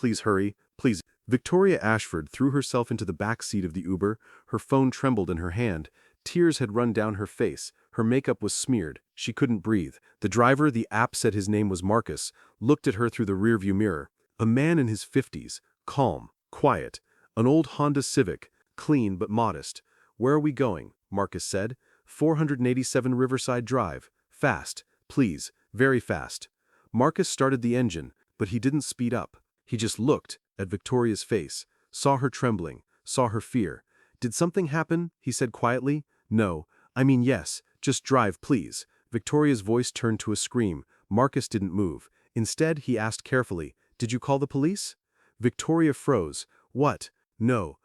please hurry, please. Victoria Ashford threw herself into the back seat of the Uber. Her phone trembled in her hand. Tears had run down her face. Her makeup was smeared. She couldn't breathe. The driver, the app said his name was Marcus, looked at her through the rearview mirror. A man in his 50s, calm, quiet. An old Honda Civic, clean but modest. "Where are we going?" Marcus said. 487 Riverside Drive. Fast, please, very fast. Marcus started the engine, but he didn't speed up. He just looked at Victoria's face, saw her trembling, saw her fear. "Did something happen?" he said quietly. "No, I mean yes, just drive, please." Victoria's voice turned to a scream. Marcus didn't move. Instead, he asked carefully, "Did you call the police?" Victoria froze. "What? No,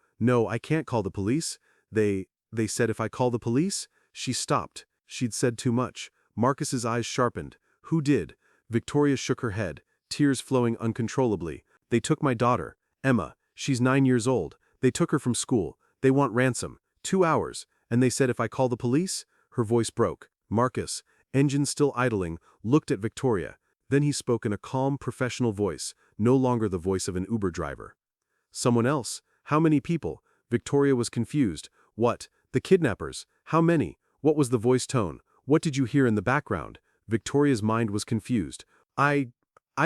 I can't call the police. They said if I call the police?" She stopped. She'd said too much. Marcus's eyes sharpened. "Who did?" Victoria shook her head, tears flowing uncontrollably. "They took my daughter, Emma. She's 9 years old. They took her from school. They want ransom. 2 hours. And they said if I call the police?" Her voice broke. Marcus, engine still idling, looked at Victoria. Then he spoke in a calm, professional voice, no longer the voice of an Uber driver. "Someone else? How many people?" Victoria was confused. "What? The kidnappers? How many? What was the voice tone? What did you hear in the background?" Victoria's mind was confused. I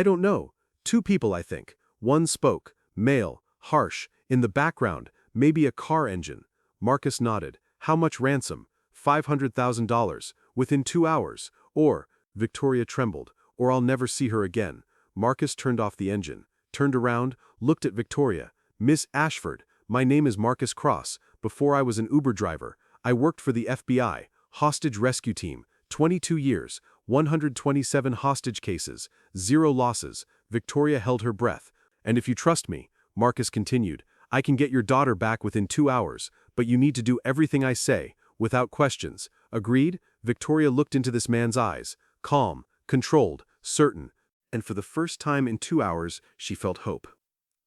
don't know. 2 people, I think. One spoke, male, harsh, in the background, maybe a car engine." Marcus nodded. "How much ransom?" $500,000, within 2 hours. Or," Victoria trembled, "or I'll never see her again." Marcus turned off the engine, turned around, looked at Victoria. "Miss Ashford, my name is Marcus Cross. Before I was an Uber driver, I worked for the FBI, hostage rescue team, 22 years, 127 hostage cases, 0 losses." Victoria held her breath. "And if you trust me," Marcus continued, "I can get your daughter back within 2 hours, but you need to do everything I say, without questions. Agreed?" Victoria looked into this man's eyes, calm, controlled, certain, and for the first time in 2 hours, she felt hope.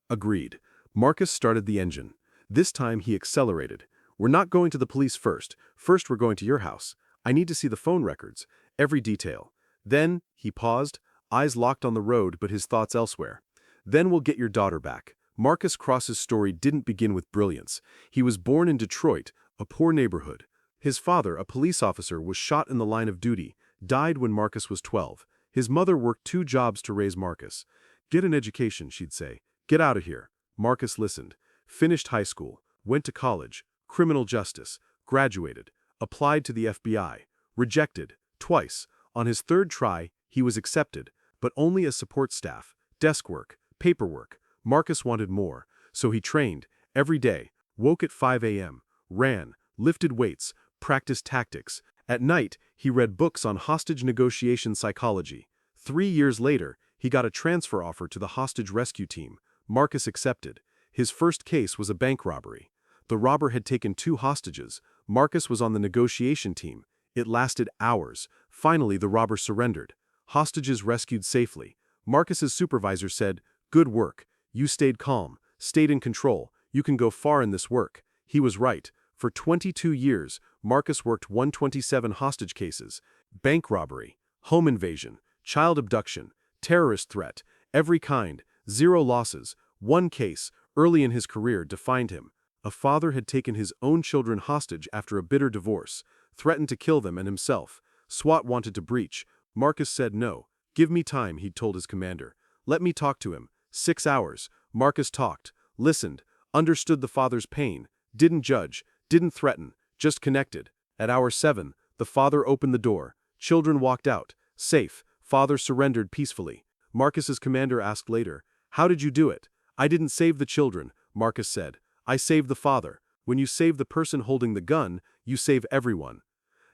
"Agreed." Marcus started the engine. This time he accelerated. "We're not going to the police first. First we're going to your house. I need to see the phone records, every detail. Then," he paused, eyes locked on the road but his thoughts elsewhere. "Then we'll get your daughter back." Marcus Cross's story didn't begin with brilliance. He was born in Detroit, a poor neighborhood. His father, a police officer, was shot in the line of duty, died when Marcus was 12. His mother worked 2 jobs to raise Marcus. "Get an education," she'd say. "Get out of here." Marcus listened. Finished high school, went to college, criminal justice, graduated, applied to the FBI, rejected, twice. On his 3rd try, he was accepted, but only as support staff, desk work, paperwork. Marcus wanted more, so he trained, every day, woke at 5 a.m., ran, lifted weights, practiced tactics. At night, he read books on hostage negotiation psychology. 3 years later, he got a transfer offer to the hostage rescue team. Marcus accepted. His first case was a bank robbery. The robber had taken 2 hostages. Marcus was on the negotiation team. It lasted hours. Finally, the robber surrendered. Hostages rescued safely. Marcus's supervisor said, "Good work. You stayed calm, stayed in control. You can go far in this work." He was right. For 22 years, Marcus worked 127 hostage cases, bank robbery, home invasion, child abduction, terrorist threat, every kind, 0 losses. One case, early in his career, defined him. A father had taken his own children hostage after a bitter divorce, threatened to kill them and himself. SWAT wanted to breach. Marcus said no. "Give me time," he'd told his commander. "Let me talk to him." 6 hours. Marcus talked, listened, understood the father's pain, didn't judge, didn't threaten, just connected. At hour 7, the father opened the door. Children walked out. Safe. Father surrendered peacefully. Marcus's commander asked later, "How did you do it?" "I didn't save the children," Marcus said. "I saved the father. When you save the person holding the gun, you save everyone."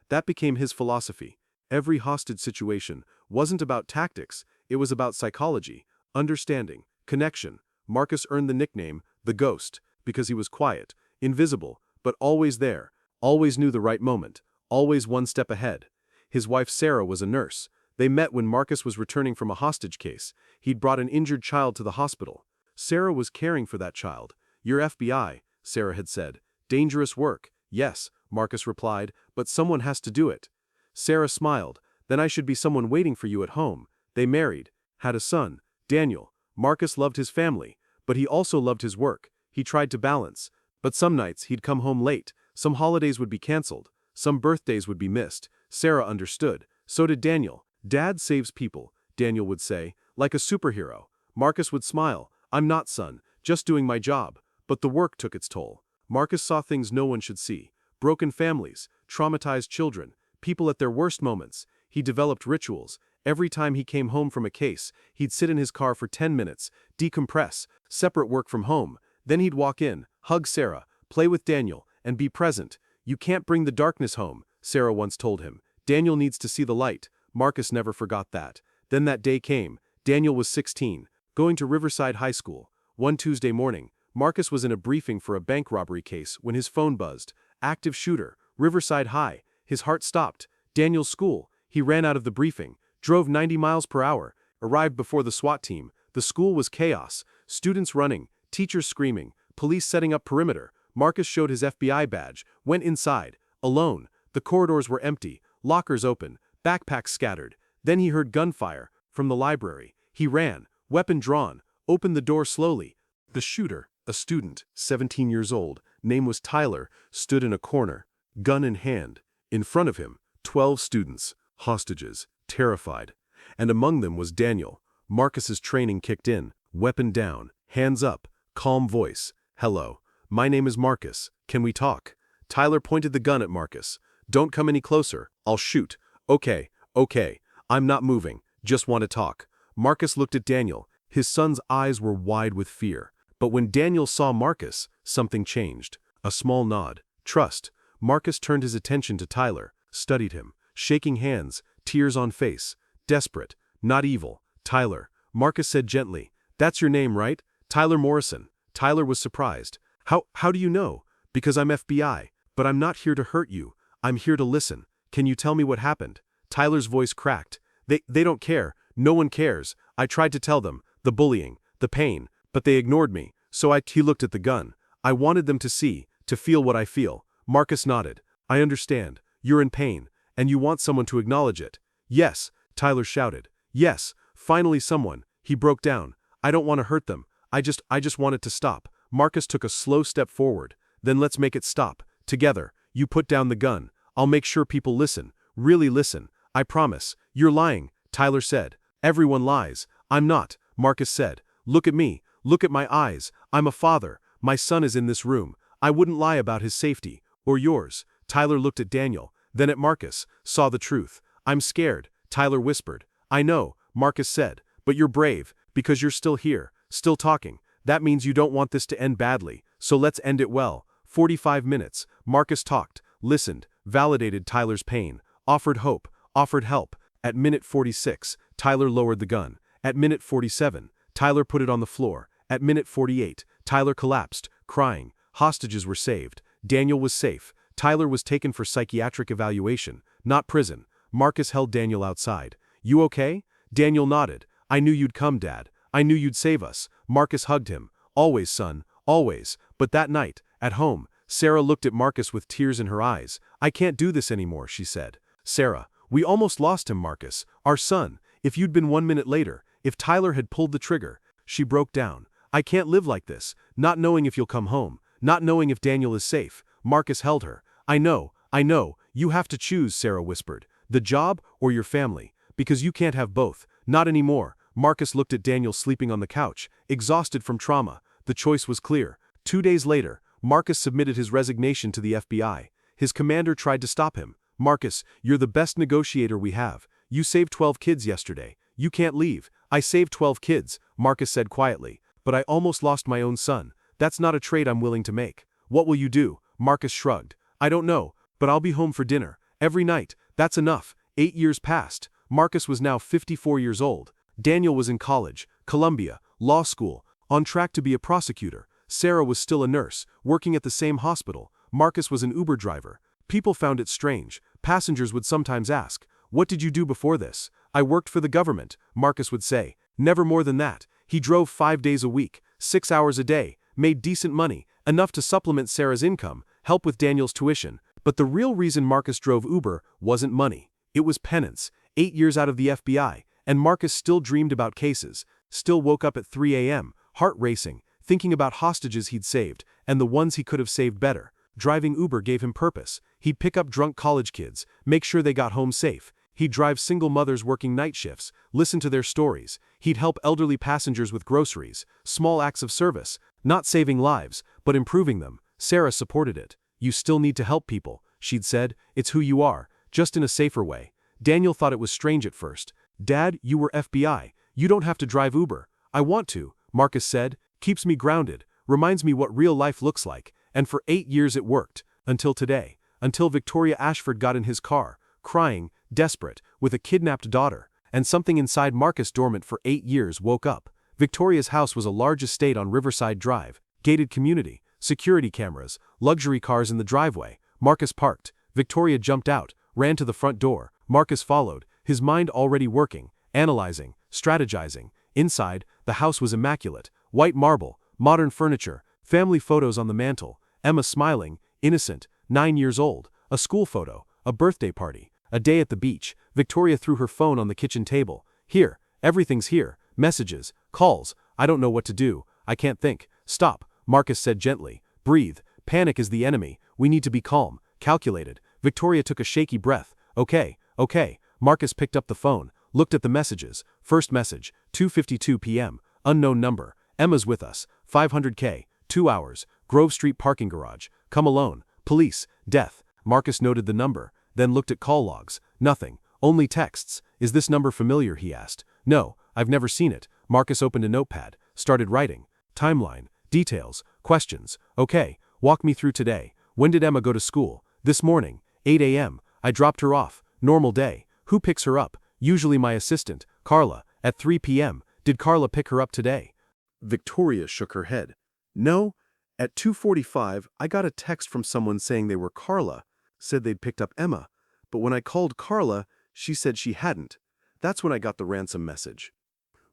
That became his philosophy. Every hostage situation wasn't about tactics, it was about psychology, understanding, connection. Marcus earned the nickname, the Ghost, because he was quiet, invisible, but always there, always knew the right moment, always one step ahead. His wife Sarah was a nurse. They met when Marcus was returning from a hostage case. He'd brought an injured child to the hospital. Sarah was caring for that child. "You're FBI," Sarah had said. "Dangerous work." "Yes," Marcus replied, "but someone has to do it." Sarah smiled. "Then I should be someone waiting for you at home." They married, had a son, Daniel. Marcus loved his family, But he also loved his work. He tried to balance. But some nights he'd come home late, some holidays would be canceled, some birthdays would be missed. Sarah understood. So did Daniel. Dad saves people, Daniel would say, like a superhero. Marcus would smile. I'm not, son, just doing my job. But the work took its toll. Marcus saw things no one should see. Broken families, traumatized children, people at their worst moments. He developed rituals. Every time he came home from a case, he'd sit in his car for 10 minutes, decompress, separate work from home. Then he'd walk in, hug Sarah, play with Daniel, and be present. You can't bring the darkness home, Sarah once told him. Daniel needs to see the light. Marcus never forgot that. Then that day came. Daniel was 16, going to Riverside High School. One Tuesday morning, Marcus was in a briefing for a bank robbery case when his phone buzzed. Active shooter, Riverside High. His heart stopped. Daniel's school. He ran out of the briefing, drove 90 miles per hour, arrived before the SWAT team. The school was chaos. Students running, teachers screaming, police setting up perimeter. Marcus showed his FBI badge, went inside, alone. The corridors were empty, lockers open, backpacks scattered. Then he heard gunfire from the library. He ran, weapon drawn, opened the door slowly. The shooter, a student, 17 years old, name was Tyler, stood in a corner, gun in hand. In front of him, 12 students, hostages, terrified. And among them was Daniel. Marcus's training kicked in, weapon down, hands up, calm voice. Hello, my name is Marcus. Can we talk? Tyler pointed the gun at Marcus. Don't come any closer, I'll shoot. Okay, I'm not moving, just want to talk. Marcus looked at Daniel. His son's eyes were wide with fear. But when Daniel saw Marcus, something changed. A small nod. Trust. Marcus turned his attention to Tyler, studied him, shaking hands, tears on face. Desperate, not evil. Tyler. Marcus said gently, that's your name, right? Tyler Morrison. Tyler was surprised. How do you know? Because I'm FBI. But I'm not here to hurt you. I'm here to listen. Can you tell me what happened? Tyler's voice cracked. They don't care. No one cares. I tried to tell them. The bullying, the pain. But they ignored me. So he looked at the gun. I wanted them to see, to feel what I feel. Marcus nodded. I understand. You're in pain. And you want someone to acknowledge it. Yes, Tyler shouted. Yes, finally someone. He broke down. I don't want to hurt them. I just want it to stop. Marcus took a slow step forward. Then let's make it stop. Together. You put down the gun. I'll make sure people listen. Really listen. I promise. You're lying, Tyler said. Everyone lies. I'm not, Marcus said. Look at me. Look at my eyes. I'm a father. My son is in this room. I wouldn't lie about his safety. Or yours. Tyler looked at Daniel, then at Marcus, saw the truth. I'm scared, Tyler whispered. I know, Marcus said. But you're brave, because you're still here, still talking. That means you don't want this to end badly. So let's end it well. 45 minutes. Marcus talked, listened, validated Tyler's pain, offered hope, offered help. At minute 46, Tyler lowered the gun. At minute 47, Tyler put it on the floor. At minute 48, Tyler collapsed, crying. Hostages were saved. Daniel was safe. Tyler was taken for psychiatric evaluation, not prison. Marcus held Daniel outside. You okay? Daniel nodded. I knew you'd come, Dad. I knew you'd save us. Marcus hugged him. Always, son, always. But that night, at home, Sarah looked at Marcus with tears in her eyes. I can't do this anymore, she said. Sarah, we almost lost him, Marcus. Our son. If you'd been 1 minute later, if Tyler had pulled the trigger. She broke down. I can't live like this, not knowing if you'll come home, not knowing if Daniel is safe. Marcus held her. I know, you have to choose, Sarah whispered. The job or your family, because you can't have both, not anymore. Marcus looked at Daniel sleeping on the couch, exhausted from trauma. The choice was clear. 2 days later, Marcus submitted his resignation to the FBI. His commander tried to stop him. Marcus, you're the best negotiator we have. You saved 12 kids yesterday. You can't leave. I saved 12 kids, Marcus said quietly. But I almost lost my own son. That's not a trade I'm willing to make. What will you do? Marcus shrugged. I don't know, but I'll be home for dinner. Every night. That's enough. 8 years passed. Marcus was now 54 years old. Daniel was in college, Columbia, law school, on track to be a prosecutor. Sarah was still a nurse, working at the same hospital. Marcus was an Uber driver. People found it strange. Passengers would sometimes ask, what did you do before this? I worked for the government, Marcus would say. Never more than that. He drove 5 days a week, 6 hours a day, made decent money, enough to supplement Sarah's income, help with Daniel's tuition. But the real reason Marcus drove Uber wasn't money. It was penance. 8 years out of the FBI, and Marcus still dreamed about cases, still woke up at 3 a.m., heart racing, thinking about hostages he'd saved, and the ones he could have saved better. Driving Uber gave him purpose. He'd pick up drunk college kids, make sure they got home safe. He'd drive single mothers working night shifts, listen to their stories. He'd help elderly passengers with groceries, small acts of service, not saving lives, but improving them. Sarah supported it. You still need to help people, she'd said. It's who you are, just in a safer way. Daniel thought it was strange at first. Dad, you were FBI. You don't have to drive Uber. I want to, Marcus said. Keeps me grounded, reminds me what real life looks like. And for 8 years it worked. Until today. Until Victoria Ashford got in his car, crying, desperate, with a kidnapped daughter. And something inside Marcus, dormant for 8 years, woke up. Victoria's house was a large estate on Riverside Drive. Gated community, security cameras, luxury cars in the driveway. Marcus parked. Victoria jumped out, ran to the front door. Marcus followed, his mind already working, analyzing, strategizing. Inside, the house was immaculate. White marble, modern furniture, family photos on the mantel. Emma smiling, innocent, 9 years old. A school photo, a birthday party, a day at the beach. Victoria threw her phone on the kitchen table. Here, everything's here. Messages, calls. I don't know what to do. I can't think. Stop, Marcus said gently. Breathe. Panic is the enemy. We need to be calm, calculated. Victoria took a shaky breath. Okay. Marcus picked up the phone, looked at the messages. First message, 2:52 p.m. Unknown number. Emma's with us. 500K. 2 hours. Grove Street parking garage. Come alone. Police. Death. Marcus noted the number, then looked at call logs. Nothing. Only texts. Is this number familiar, he asked. No, I've never seen it. Marcus opened a notepad, started writing. Timeline. Details. Questions. Okay, walk me through today. When did Emma go to school? This morning. 8 a.m. I dropped her off. Normal day. Who picks her up? Usually my assistant, Carla. At 3 p.m. Did Carla pick her up today? Victoria shook her head. No. At 2:45, I got a text from someone saying they were Carla, said they'd picked up Emma. But when I called Carla, she said she hadn't. That's when I got the ransom message.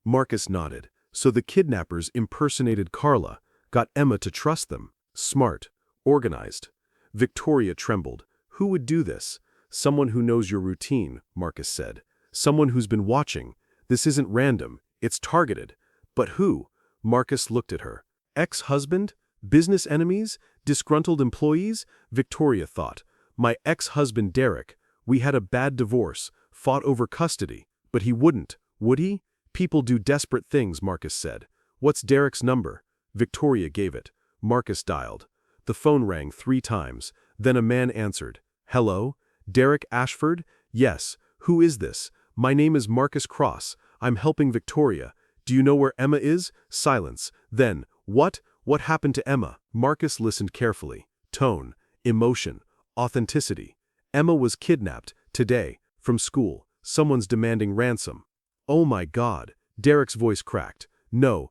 Marcus nodded. So the kidnappers impersonated Carla, got Emma to trust them. Smart. Organized. Victoria trembled. Who would do this? Someone who knows your routine, Marcus said. Someone who's been watching. This isn't random. It's targeted. But who? Marcus looked at her. Ex-husband? Business enemies? Disgruntled employees? Victoria thought. My ex-husband Derek. We had a bad divorce, fought over custody. But he wouldn't, would he? People do desperate things, Marcus said. What's Derek's number? Victoria gave it. Marcus dialed. The phone rang 3 times. Then a man answered. Hello? Derek Ashford? Yes. Who is this? My name is Marcus Cross. I'm helping Victoria. Do you know where Emma is? Silence. Then, what? What happened to Emma? Marcus listened carefully. Tone, emotion, authenticity. Emma was kidnapped, today, from school. Someone's demanding ransom. Oh my God. Derek's voice cracked. No,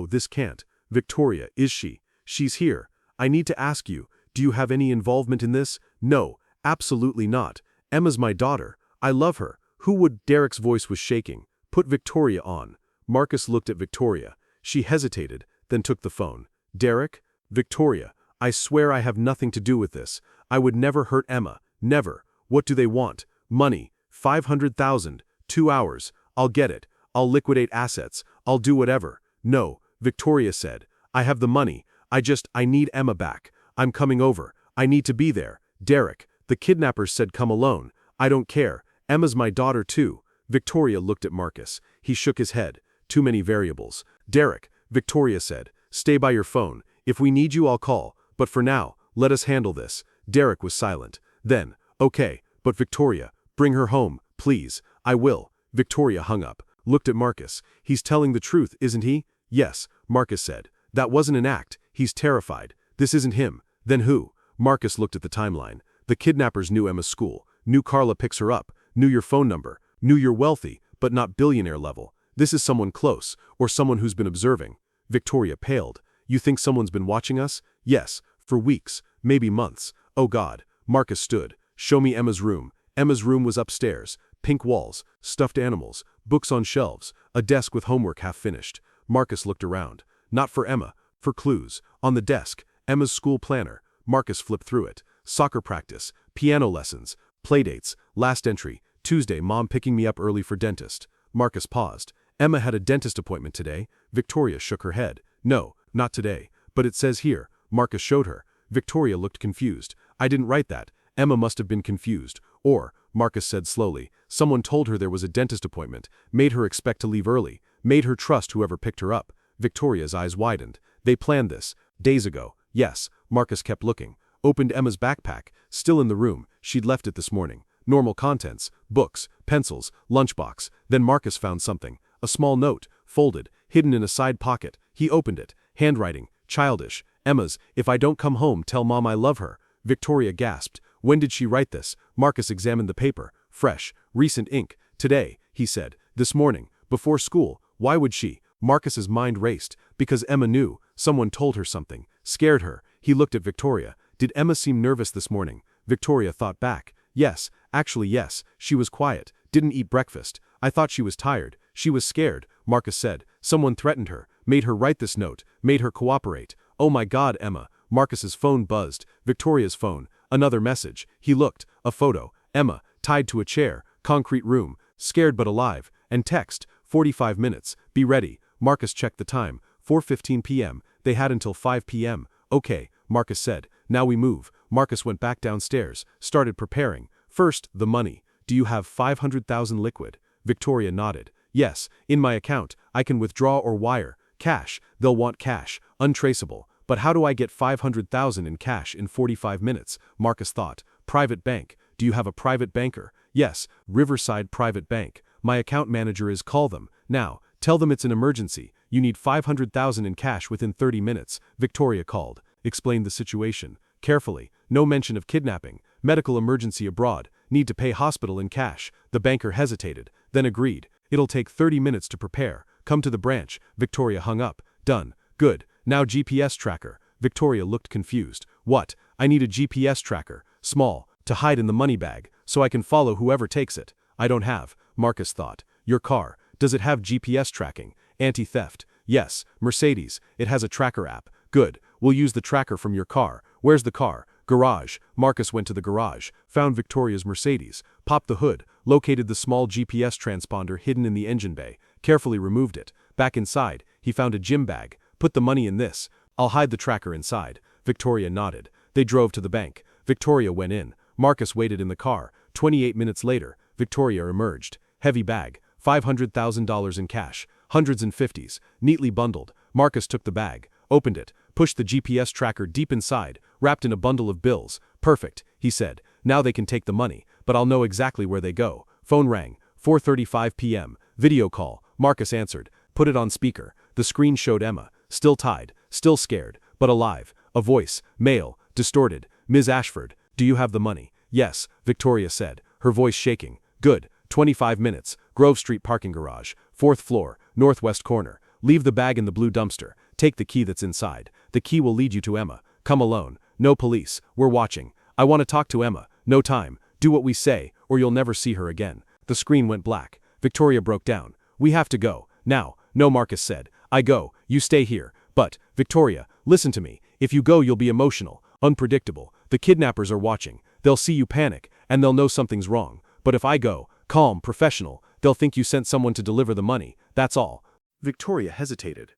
this can't. Victoria, is she? She's here. I need to ask you, do you have any involvement in this? No, absolutely not. Emma's my daughter. I love her. Who would? Derek's voice was shaking. Put Victoria on. Marcus looked at Victoria. She hesitated, then took the phone. Derek? Victoria, I swear I have nothing to do with this. I would never hurt Emma. Never. What do they want? Money. 500,000. 2 hours. I'll get it. I'll liquidate assets. I'll do whatever. No, Victoria said. I have the money. I need Emma back. I'm coming over. I need to be there. Derek, the kidnappers said come alone. I don't care. Emma's my daughter too. Victoria looked at Marcus. He shook his head. Too many variables. Derek, Victoria said. Stay by your phone. If we need you, I'll call. But for now, let us handle this. Derek was silent. Then, okay, but Victoria, bring her home, please. I will. Victoria hung up. Looked at Marcus. He's telling the truth, isn't he? Yes, Marcus said. That wasn't an act. He's terrified. This isn't him. Then who? Marcus looked at the timeline. The kidnappers knew Emma's school. Knew Carla picks her up. Knew your phone number. Knew you're wealthy, but not billionaire level. This is someone close, or someone who's been observing. Victoria paled. You think someone's been watching us? Yes, for weeks, maybe months. Oh God. Marcus stood. Show me Emma's room. Emma's room was upstairs. Pink walls, stuffed animals, books on shelves, a desk with homework half finished. Marcus looked around. Not for Emma, for clues. On the desk, Emma's school planner. Marcus flipped through it. Soccer practice, piano lessons, playdates, last entry, Tuesday, mom picking me up early for dentist. Marcus paused. Emma had a dentist appointment today. Victoria shook her head. No, Not today. But it says here. Marcus showed her. Victoria looked confused. I didn't write that. Emma must have been confused. Or, Marcus said slowly, someone told her there was a dentist appointment, made her expect to leave early, made her trust whoever picked her up. Victoria's eyes widened. They planned this. Days ago. Yes. Marcus kept looking. Opened Emma's backpack. Still in the room. She'd left it this morning. Normal contents. Books, pencils, lunchbox. Then Marcus found something. A small note, folded, hidden in a side pocket. He opened it. Handwriting. Childish. Emma's, if I don't come home, tell Mom I love her. Victoria gasped. When did she write this? Marcus examined the paper. Fresh. Recent ink. Today, he said. This morning. Before school. Why would she? Marcus's mind raced. Because Emma knew. Someone told her something. Scared her. He looked at Victoria. Did Emma seem nervous this morning? Victoria thought back. Yes. Actually yes. She was quiet. Didn't eat breakfast. I thought she was tired. She was scared. Marcus said. Someone threatened her. Made her write this note. Made her cooperate. Oh my God, Emma. Marcus's phone buzzed. Victoria's phone. Another message. He looked. A photo. Emma, tied to a chair. Concrete room. Scared but alive. And text. 45 minutes. Be ready. Marcus checked the time. 4:15 p.m. They had until 5 p.m. Okay, Marcus said. Now we move. Marcus went back downstairs. Started preparing. First, the money. Do you have 500,000 liquid? Victoria nodded. Yes, in my account. I can withdraw or wire. Cash. They'll want cash. Untraceable. But how do I get 500,000 in cash in 45 minutes? Marcus thought. Private bank. Do you have a private banker? Yes, Riverside Private Bank. My account manager is. Call them. Now, tell them it's an emergency. You need 500,000 in cash within 30 minutes. Victoria called. Explained the situation. Carefully. No mention of kidnapping. Medical emergency abroad. Need to pay hospital in cash. The banker hesitated. Then agreed. It'll take 30 minutes to prepare. Come to the branch. Victoria hung up. Done. Good. Now GPS tracker. Victoria looked confused. What? I need a GPS tracker. Small. To hide in the money bag. So I can follow whoever takes it. I don't have. Marcus thought. Your car. Does it have GPS tracking? Anti-theft. Yes. Mercedes. It has a tracker app. Good. We'll use the tracker from your car. Where's the car? Garage. Marcus went to the garage. Found Victoria's Mercedes. Popped the hood. Located the small GPS transponder hidden in the engine bay. Carefully removed it. Back inside, he found a gym bag. Put the money in this. I'll hide the tracker inside. Victoria nodded. They drove to the bank. Victoria went in. Marcus waited in the car. 28 minutes later, Victoria emerged. Heavy bag. $500,000 in cash. Hundreds and fifties. Neatly bundled. Marcus took the bag. Opened it. Pushed the GPS tracker deep inside. Wrapped in a bundle of bills. Perfect, he said. Now they can take the money. But I'll know exactly where they go. Phone rang. 4:35 p.m. Video call. Marcus answered. Put it on speaker. The screen showed Emma. Still tied. Still scared. But alive. A voice. Male. Distorted. Ms. Ashford. Do you have the money? Yes, Victoria said. Her voice shaking. Good. 25 minutes. Grove Street parking garage. 4th floor. Northwest corner. Leave the bag in the blue dumpster. Take the key that's inside. The key will lead you to Emma. Come alone. No police. We're watching. I want to talk to Emma. No time. Do what we say, or you'll never see her again. The screen went black. Victoria broke down. We have to go. Now. No, Marcus said. I go. You stay here. But, Victoria, listen to me. If you go, you'll be emotional. Unpredictable. The kidnappers are watching. They'll see you panic, and they'll know something's wrong. But if I go, calm, professional, they'll think you sent someone to deliver the money. That's all. Victoria hesitated.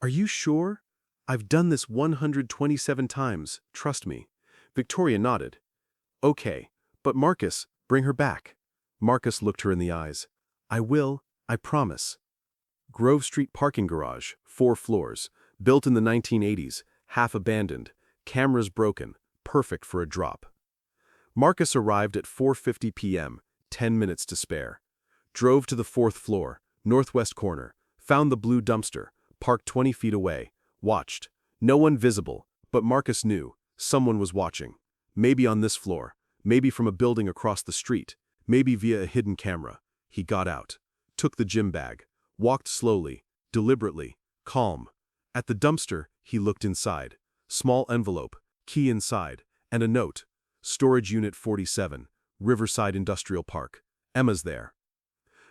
Are you sure? I've done this 127 times, trust me. Victoria nodded. Okay, but Marcus, bring her back. Marcus looked her in the eyes. I will, I promise. Grove Street parking garage, 4 floors, built in the 1980s, half abandoned, cameras broken, perfect for a drop. Marcus arrived at 4:50 p.m., 10 minutes to spare. Drove to the 4th floor, northwest corner, found the blue dumpster, parked 20 feet away, watched. No one visible, but Marcus knew someone was watching. Maybe on this floor, maybe from a building across the street, maybe via a hidden camera. He got out, took the gym bag, walked slowly, deliberately, calm. At the dumpster, he looked inside. Small envelope, key inside, and a note. Storage Unit 47, Riverside Industrial Park. Emma's there.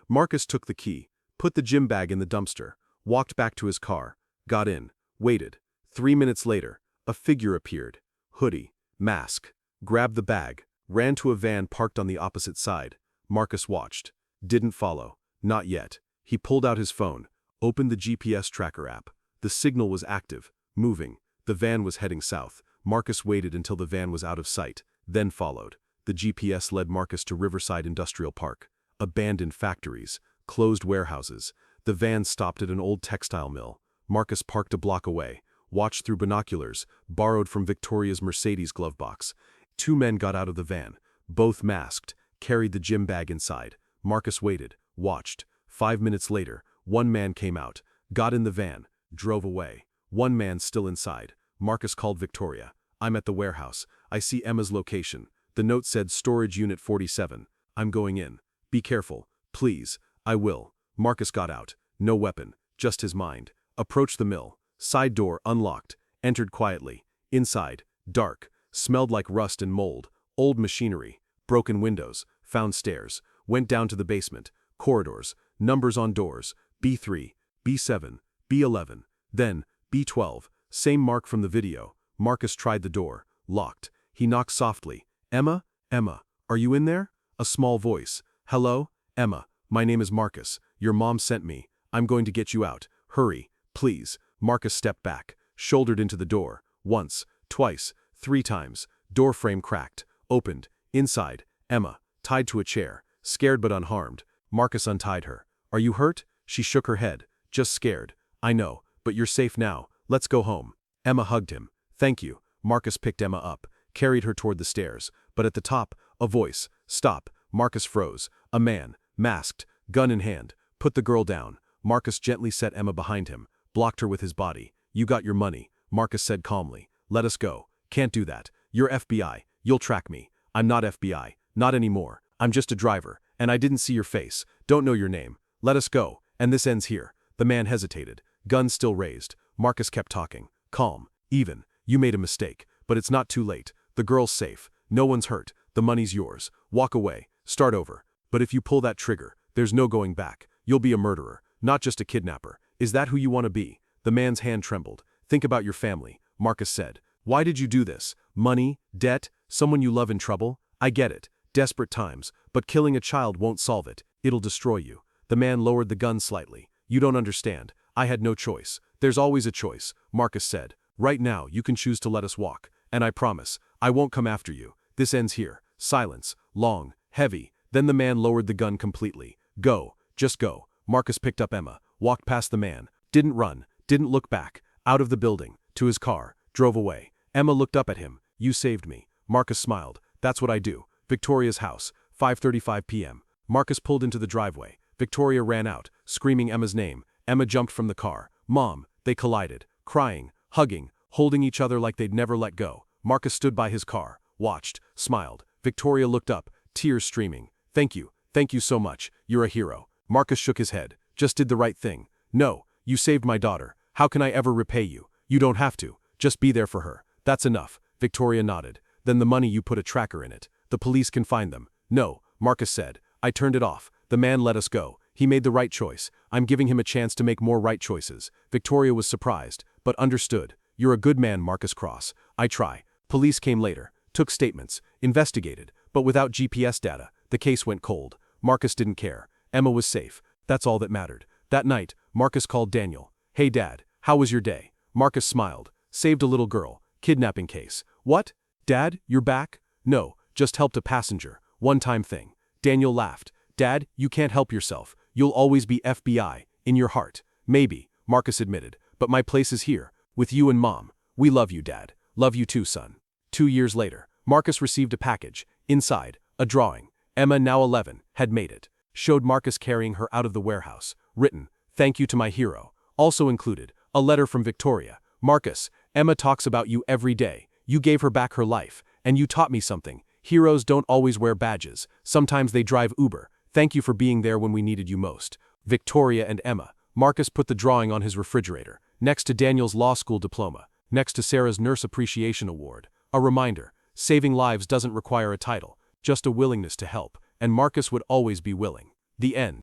Marcus took the key, put the gym bag in the dumpster, walked back to his car, got in, waited. 3 minutes later, a figure appeared. Hoodie, mask, grabbed the bag, ran to a van parked on the opposite side. Marcus watched. Didn't follow. Not yet. He pulled out his phone, opened the GPS tracker app. The signal was active, moving. The van was heading south. Marcus waited until the van was out of sight, then followed. The GPS led Marcus to Riverside Industrial Park. Abandoned factories, closed warehouses. The van stopped at an old textile mill. Marcus parked a block away, watched through binoculars, borrowed from Victoria's Mercedes glove box. Two men got out of the van, both masked, carried the gym bag inside. Marcus waited, watched. 5 minutes later, one man came out, got in the van, drove away. One man still inside. Marcus called Victoria. "I'm at the warehouse. I see Emma's location. The note said Storage Unit 47. I'm going in. Be careful. Please." "I will." Marcus got out. No weapon, just his mind. Approached the mill. Side door unlocked. Entered quietly. Inside, dark. Smelled like rust and mold. Old machinery. Broken windows. Found stairs. Went down to the basement. Corridors. Numbers on doors. B3, B7, B11. Then, B12. Same mark from the video. Marcus tried the door. Locked. He knocked softly. "Emma? Emma, are you in there?" A small voice. "Hello? Emma, my name is Marcus. Your mom sent me. I'm going to get you out. Hurry, please." Marcus stepped back, shouldered into the door. Once, twice, 3 times. Door frame cracked. Opened. Inside, Emma, tied to a chair, scared but unharmed. Marcus untied her. "Are you hurt?" She shook her head. "Just scared." "I know, but you're safe now. Let's go home." Emma hugged him. "Thank you." Marcus picked Emma up, carried her toward the stairs. But at the top, a voice. "Stop." Marcus froze. A man, masked, gun in hand. "Put the girl down." Marcus gently set Emma behind him, blocked her with his body. "You got your money," Marcus said calmly. "Let us go." "Can't do that. You're FBI. You'll track me." "I'm not FBI. Not anymore. I'm just a driver, and I didn't see your face. Don't know your name. Let us go, and this ends here." The man hesitated, gun still raised. Marcus kept talking. "Calm, even. You made a mistake, but it's not too late. The girl's safe. No one's hurt. The money's yours. Walk away. Start over. But if you pull that trigger, there's no going back. You'll be a murderer, not just a kidnapper. Is that who you want to be?" The man's hand trembled. "Think about your family," Marcus said. "Why did you do this? Money? Debt? Someone you love in trouble? I get it. Desperate times, but killing a child won't solve it. It'll destroy you." The man lowered the gun slightly. "You don't understand. I had no choice." "There's always a choice," Marcus said. "Right now, you can choose to let us walk. And I promise, I won't come after you. This ends here." Silence. Long. Heavy. Then the man lowered the gun completely. "Go. Just go." Marcus picked up Emma, walked past the man. Didn't run. Didn't look back. Out of the building. To his car. Drove away. Emma looked up at him. "You saved me." Marcus smiled. "That's what I do." Victoria's house. 5:35 p.m. Marcus pulled into the driveway. Victoria ran out, screaming Emma's name. Emma jumped from the car. "Mom." They collided. Crying. Hugging. Holding each other like they'd never let go. Marcus stood by his car. Watched. Smiled. Victoria looked up. Tears streaming. "Thank you. Thank you so much. You're a hero." Marcus shook his head. "Just did the right thing." "No. You saved my daughter. How can I ever repay you?" "You don't have to. Just be there for her. That's enough." Victoria nodded. "Then the money, you put a tracker in it. The police can find them." "No," Marcus said. "I turned it off. The man let us go. He made the right choice. I'm giving him a chance to make more right choices." Victoria was surprised, but understood. "You're a good man, Marcus Cross." "I try." Police came later, took statements, investigated, but without GPS data, the case went cold. Marcus didn't care. Emma was safe. That's all that mattered. That night, Marcus called Daniel. "Hey Dad, how was your day?" Marcus smiled. "Saved a little girl. Kidnapping case." "What? Dad, you're back?" "No, just helped a passenger. One-time thing." Daniel laughed. "Dad, you can't help yourself. You'll always be FBI, in your heart." "Maybe," Marcus admitted, "but my place is here, with you and Mom. We love you, Dad. Love you too, son." 2 years later, Marcus received a package. Inside, a drawing. Emma, now 11, had made it. Showed Marcus carrying her out of the warehouse. Written, "Thank you to my hero." Also included, a letter from Victoria. "Marcus, Emma talks about you every day. You gave her back her life, and you taught me something. Heroes don't always wear badges. Sometimes they drive Uber. Thank you for being there when we needed you most." Victoria and Emma. Marcus put the drawing on his refrigerator, next to Daniel's law school diploma, next to Sarah's Nurse Appreciation Award. A reminder, saving lives doesn't require a title, just a willingness to help, and Marcus would always be willing. The end.